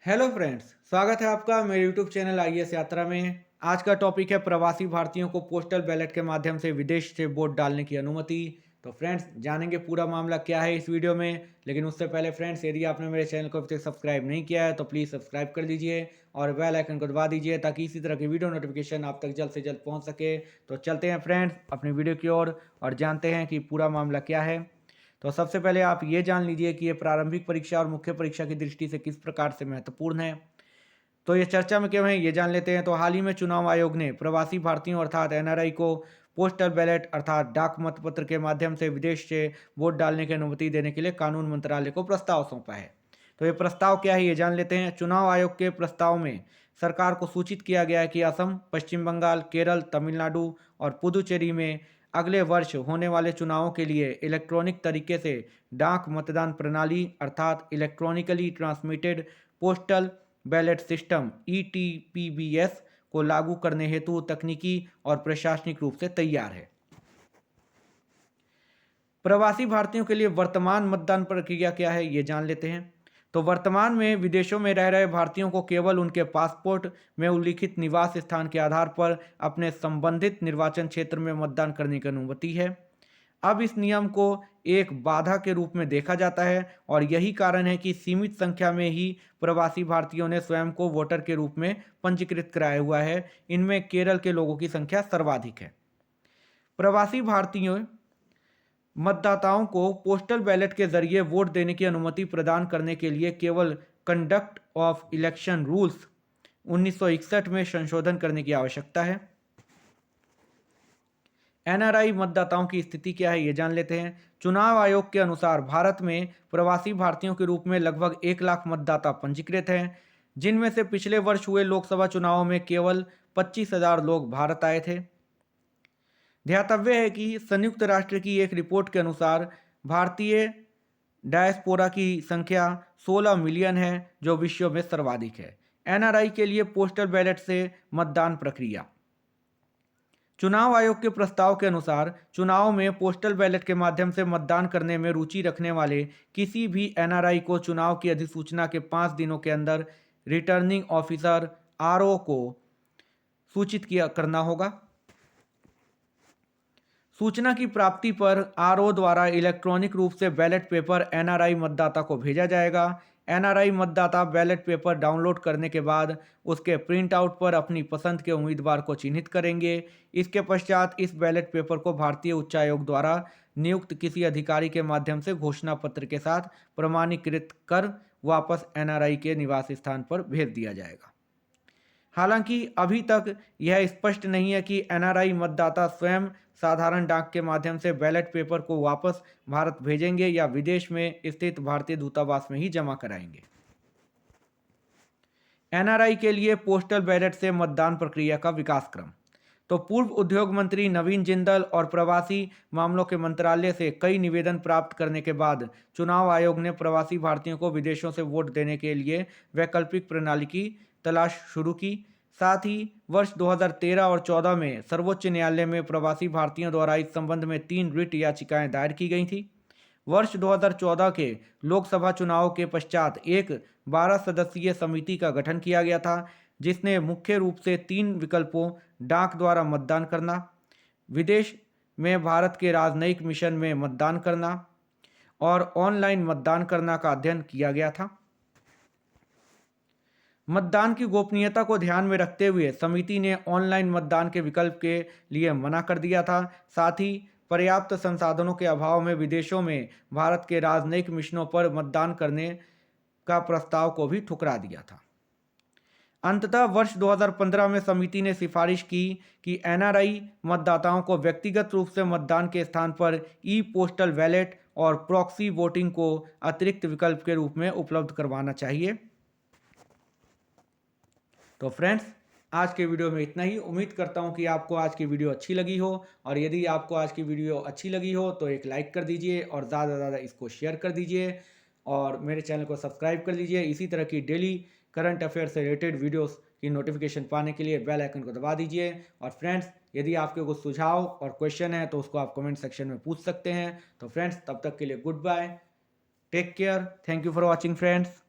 Hello friends, स्वागत है आपका मेरे यूट्यूब चैनल आईएएस यात्रा में। आज का टॉपिक है प्रवासी भारतीयों को पोस्टल बैलेट के माध्यम से विदेश से वोट डालने की अनुमति। तो फ्रेंड्स, जानेंगे पूरा मामला क्या है इस वीडियो में। लेकिन उससे पहले फ्रेंड्स, यदि आपने मेरे चैनल को अभी तक सब्सक्राइब नहीं किया है तो प्लीज़ सब्सक्राइब कर दीजिए और बेल आइकन को दबा दीजिए ताकि इसी तरह की वीडियो नोटिफिकेशन आप तक जल्द से जल्द पहुँच सके। तो चलते हैं फ्रेंड्स अपनी वीडियो की ओर और जानते हैं कि पूरा मामला क्या है। तो सबसे पहले आप ये जान लीजिए कि ये प्रारंभिक परीक्षा और मुख्य परीक्षा की दृष्टि से किस प्रकार से महत्वपूर्ण है। तो ये चर्चा में क्यों है, ये जान लेते हैं। तो हाल ही में चुनाव आयोग ने प्रवासी भारतीयों अर्थात एनआरआई को पोस्टल बैलेट अर्थात डाक मतपत्र के माध्यम से विदेश से वोट डालने की अनुमति देने के लिए कानून मंत्रालय को प्रस्ताव सौंपा है। तो ये प्रस्ताव क्या है, ये जान लेते हैं। चुनाव आयोग के प्रस्ताव में सरकार को सूचित किया गया है कि असम, पश्चिम बंगाल, केरल, तमिलनाडु और पुदुचेरी में अगले वर्ष होने वाले चुनावों के लिए इलेक्ट्रॉनिक तरीके से डाक मतदान प्रणाली अर्थात electronically transmitted postal ballot system ETPBS को लागू करने हेतु तकनीकी और प्रशासनिक रूप से तैयार है। प्रवासी भारतीयों के लिए वर्तमान मतदान प्रक्रिया क्या है, ये जान लेते हैं। तो वर्तमान में विदेशों में रह रहे भारतीयों को केवल उनके पासपोर्ट में उल्लिखित निवास स्थान के आधार पर अपने संबंधित निर्वाचन क्षेत्र में मतदान करने की अनुमति है। अब इस नियम को एक बाधा के रूप में देखा जाता है और यही कारण है कि सीमित संख्या में ही प्रवासी भारतीयों ने स्वयं को वोटर के रूप में पंजीकृत कराया हुआ है। इनमें केरल के लोगों की संख्या सर्वाधिक है। प्रवासी भारतीयों मतदाताओं को पोस्टल बैलेट के जरिए वोट देने की अनुमति प्रदान करने के लिए केवल कंडक्ट ऑफ इलेक्शन रूल्स 1961 में संशोधन करने की आवश्यकता है। एनआरआई मतदाताओं की स्थिति क्या है, ये जान लेते हैं। चुनाव आयोग के अनुसार भारत में प्रवासी भारतीयों के रूप में लगभग 1 लाख मतदाता पंजीकृत हैं, जिनमें से पिछले वर्ष हुए लोकसभा चुनावों में केवल 25,000 लोग भारत आए थे। ध्यातव्य है कि संयुक्त राष्ट्र की एक रिपोर्ट के अनुसार भारतीय डायस्पोरा की संख्या 16 मिलियन है, जो विश्व में सर्वाधिक है। एनआरआई के लिए पोस्टल बैलेट से मतदान प्रक्रिया। चुनाव आयोग के प्रस्ताव के अनुसार चुनाव में पोस्टल बैलेट के माध्यम से मतदान करने में रुचि रखने वाले किसी भी एनआरआई को चुनाव की अधिसूचना के 5 दिनों के अंदर रिटर्निंग ऑफिसर आरओ को सूचित किया करना होगा। सूचना की प्राप्ति पर आरओ द्वारा इलेक्ट्रॉनिक रूप से बैलेट पेपर एनआरआई मतदाता को भेजा जाएगा। एनआरआई मतदाता बैलेट पेपर डाउनलोड करने के बाद उसके प्रिंट आउट पर अपनी पसंद के उम्मीदवार को चिन्हित करेंगे। इसके पश्चात इस बैलेट पेपर को भारतीय उच्चायोग द्वारा नियुक्त किसी अधिकारी के माध्यम से घोषणा पत्र के साथ प्रमाणीकृत कर वापस एनआरआई के निवास स्थान पर भेज दिया जाएगा। हालांकि अभी तक यह स्पष्ट नहीं है कि एनआरआई मतदाता स्वयं साधारण डाक के माध्यम से बैलेट पेपर को वापस भारत भेजेंगे या विदेश में स्थित भारतीय दूतावास में ही जमा कराएंगे। एनआरआई के लिए पोस्टल बैलेट से मतदान प्रक्रिया का विकास क्रम। तो पूर्व उद्योग मंत्री नवीन जिंदल और प्रवासी मामलों के मंत्रालय से कई निवेदन प्राप्त करने के बाद चुनाव आयोग ने प्रवासी भारतीयों को विदेशों से वोट देने के लिए वैकल्पिक प्रणाली की तलाश शुरू की। साथ ही वर्ष 2013 और 14 में सर्वोच्च न्यायालय में प्रवासी भारतीयों द्वारा इस संबंध में 3 रिट याचिकाएं दायर की गई थी। वर्ष 2014 के लोकसभा चुनाव के पश्चात एक 12 सदस्यीय समिति का गठन किया गया था, जिसने मुख्य रूप से 3 विकल्पों डाक द्वारा मतदान करना, विदेश में भारत के राजनयिक मिशन में मतदान करना और ऑनलाइन मतदान करना का अध्ययन किया गया था। मतदान की गोपनीयता को ध्यान में रखते हुए समिति ने ऑनलाइन मतदान के विकल्प के लिए मना कर दिया था। साथ ही पर्याप्त संसाधनों के अभाव में विदेशों में भारत के राजनयिक मिशनों पर मतदान करने का प्रस्ताव को भी ठुकरा दिया था। अंततः वर्ष 2015 में समिति ने सिफारिश की कि एनआरआई मतदाताओं को व्यक्तिगत रूप से मतदान के स्थान पर ई पोस्टल बैलेट और प्रॉक्सी वोटिंग को अतिरिक्त विकल्प के रूप में उपलब्ध करवाना चाहिए। तो फ्रेंड्स, आज के वीडियो में इतना ही। उम्मीद करता हूँ कि आपको आज की वीडियो अच्छी लगी हो, और यदि आपको आज की वीडियो अच्छी लगी हो तो एक लाइक कर दीजिए और ज़्यादा से ज़्यादा इसको शेयर कर दीजिए और मेरे चैनल को सब्सक्राइब कर लीजिए। इसी तरह की डेली करंट अफेयर से रिलेटेड वीडियोस की नोटिफिकेशन पाने के लिए बेल आइकन को दबा दीजिए। और फ्रेंड्स, यदि आपके कुछ सुझाव और क्वेश्चन है तो उसको आप कमेंट सेक्शन में पूछ सकते हैं। तो फ्रेंड्स, तब तक के लिए goodbye, take care, thank you for watching friends.